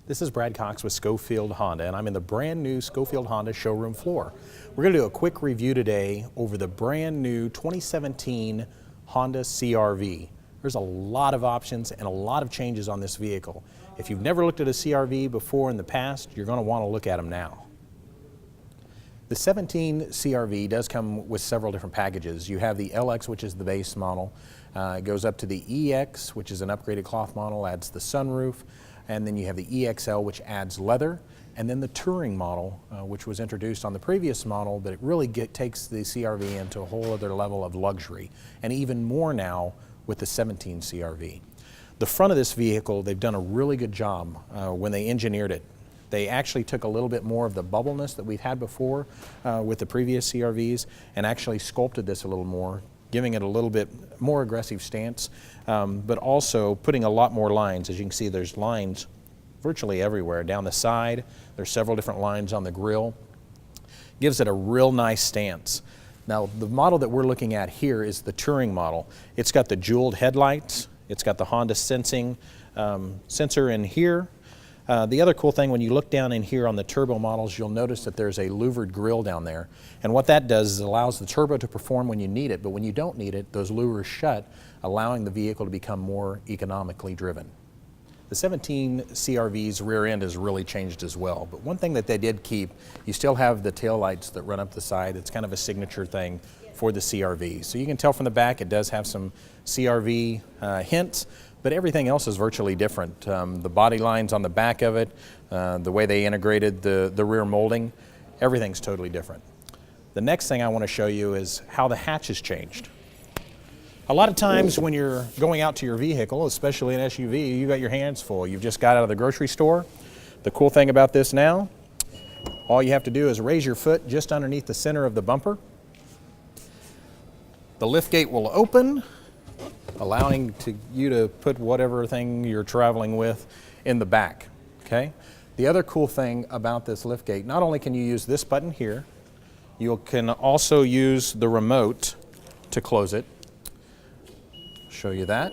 This is Brad Cox with Scholfield Honda, and I'm in the brand new Scholfield Honda showroom floor. We're going to do a quick review today over the brand new 2017 Honda CR-V. There's a lot of options and a lot of changes on this vehicle. If you've never looked at a CR-V before in the past, you're going to want to look at them now. The 17 CR-V does come with several different packages. You have the LX, which is the base model. It goes up to the EX, which is an upgraded cloth model, adds the sunroof. And then you have the EXL, which adds leather. And then the Touring model, which was introduced on the previous model, but it really takes the CR-V into a whole other level of luxury. And even more now with the 17 CR-V. The front of this vehicle, they've done a really good job when they engineered it. They actually took a little bit more of the bubbleness that we've had before with the previous CR-Vs and actually sculpted this a little more, giving it a little bit more aggressive stance, but also putting a lot more lines. As you can see, there's lines virtually everywhere. Down the side, there's several different lines on the grille. Gives it a real nice stance. Now, the model that we're looking at here is the Touring model. It's got the jeweled headlights. It's got the Honda sensor in here. The other cool thing, when you look down in here on the turbo models, you'll notice that there's a louvered grille down there. And what that does is it allows the turbo to perform when you need it, but when you don't need it, those louvers shut, allowing the vehicle to become more economically driven. The 17 CR-V's rear end has really changed as well, but one thing that they did keep, you still have the tail lights that run up the side. It's kind of a signature thing for the CR-V. So you can tell from the back it does have some CR-V hints, but everything else is virtually different. The body lines on the back of it, the way they integrated the rear molding, everything's totally different. The next thing I want to show you is how the hatch has changed. A lot of times when you're going out to your vehicle, especially an SUV, you got your hands full. You've just got out of the grocery store. The cool thing about this now, all you have to do is raise your foot just underneath the center of the bumper. The liftgate will open, allowing you to put whatever thing you're traveling with in the back, okay? The other cool thing about this liftgate, not only can you use this button here, you can also use the remote to close it. Show you that.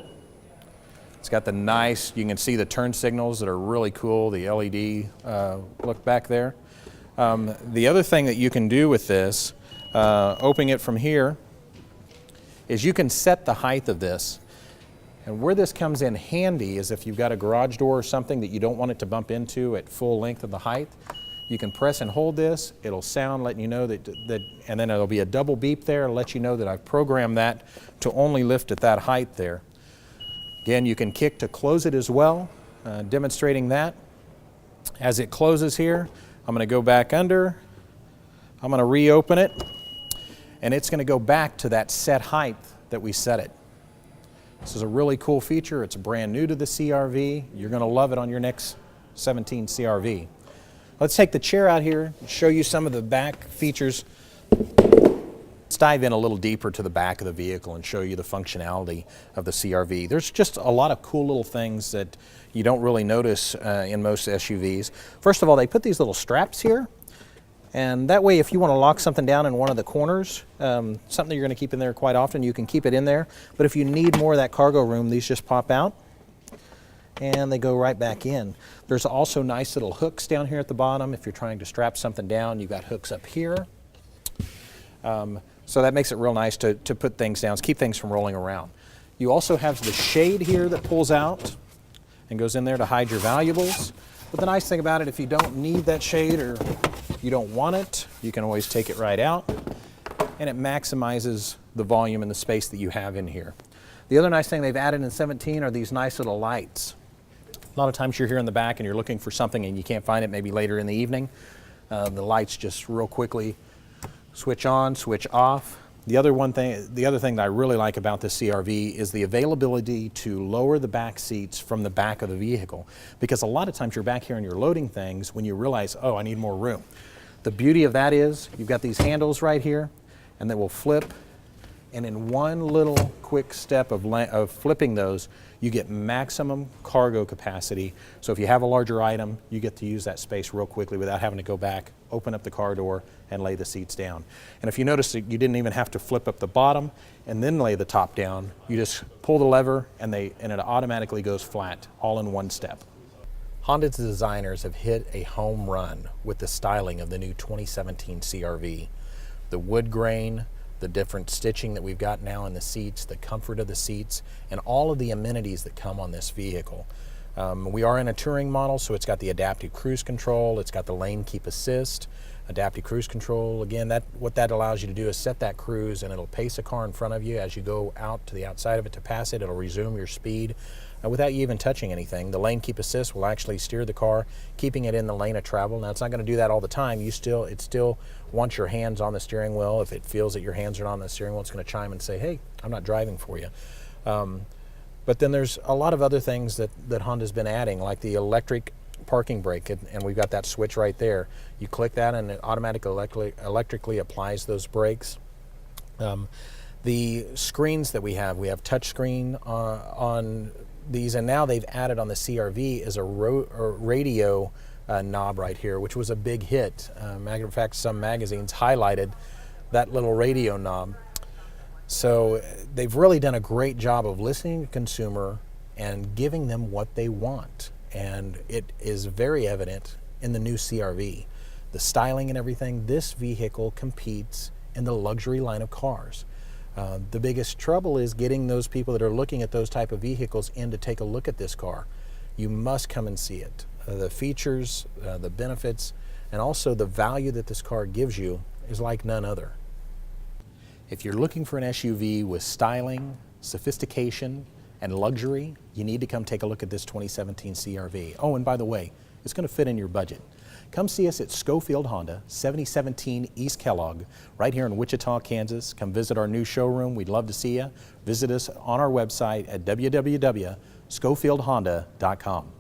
It's got the nice, you can see the turn signals that are really cool, the LED look back there. The other thing that you can do with this, opening it from here, is you can set the height of this. And where this comes in handy is if you've got a garage door or something that you don't want it to bump into at full length of the height, you can press and hold this, it'll sound letting you know that and then it'll be a double beep there to let you know that I've programmed that to only lift at that height there. Again, you can kick to close it as well, demonstrating that. As it closes here, I'm going to go back under, I'm going to reopen it, and it's going to go back to that set height that we set it. This is a really cool feature. It's brand new to the CR-V. You're going to love it on your next 17 CR-V. Let's take the chair out here and show you some of the back features. Let's dive in a little deeper to the back of the vehicle and show you the functionality of the CR-V. There's just a lot of cool little things that you don't really notice in most SUVs. First of all, they put these little straps here. And that way, if you want to lock something down in one of the corners, something that you're going to keep in there quite often, you can keep it in there. But if you need more of that cargo room, these just pop out and they go right back in. There's also nice little hooks down here at the bottom. If you're trying to strap something down, you've got hooks up here. So that makes it real nice to put things down, keep things from rolling around. You also have the shade here that pulls out and goes in there to hide your valuables. But the nice thing about it, if you don't need that shade or you don't want it, you can always take it right out, and it maximizes the volume and the space that you have in here. The other nice thing they've added in 17 are these nice little lights. A lot of times you're here in the back and you're looking for something and you can't find it maybe later in the evening. The lights just real quickly switch on, switch off. The other thing that I really like about this CR-V is the availability to lower the back seats from the back of the vehicle. Because a lot of times you're back here and you're loading things when you realize, oh, I need more room. The beauty of that is you've got these handles right here and they will flip, and in one little quick step of flipping those, you get maximum cargo capacity. So if you have a larger item, you get to use that space real quickly without having to go back, open up the car door, and lay the seats down. And if you notice that you didn't even have to flip up the bottom and then lay the top down, you just pull the lever and it automatically goes flat, all in one step. Honda's designers have hit a home run with the styling of the new 2017 CR-V. The wood grain, the different stitching that we've got now in the seats, the comfort of the seats, and all of the amenities that come on this vehicle. We are in a touring model, so it's got the adaptive cruise control, it's got the lane keep assist, adaptive cruise control. Again, what that allows you to do is set that cruise, and it'll pace a car in front of you. As you go out to the outside of it to pass it, it'll resume your speed without you even touching anything. The lane keep assist will actually steer the car, keeping it in the lane of travel. Now, it's not going to do that all the time. It still wants your hands on the steering wheel. If it feels that your hands are on the steering wheel, it's going to chime and say, hey, I'm not driving for you. But then there's a lot of other things that Honda's been adding, like the electric parking brake, and we've got that switch right there. You click that and it automatically electrically applies those brakes. The screens that we have touch screen on these, and now they've added on the CR-V is a radio knob right here, which was a big hit. Matter of fact, some magazines highlighted that little radio knob. So they've really done a great job of listening to the consumer and giving them what they want. And it is very evident in the new CR-V. The styling and everything, this vehicle competes in the luxury line of cars. The biggest trouble is getting those people that are looking at those type of vehicles in to take a look at this car. You must come and see it. The features, the benefits, and also the value that this car gives you is like none other. If you're looking for an SUV with styling, sophistication, and luxury, you need to come take a look at this 2017 CR-V. Oh, and by the way, it's going to fit in your budget. Come see us at Scholfield Honda, 7017 East Kellogg, right here in Wichita, Kansas. Come visit our new showroom. We'd love to see you. Visit us on our website at www.schofieldhonda.com.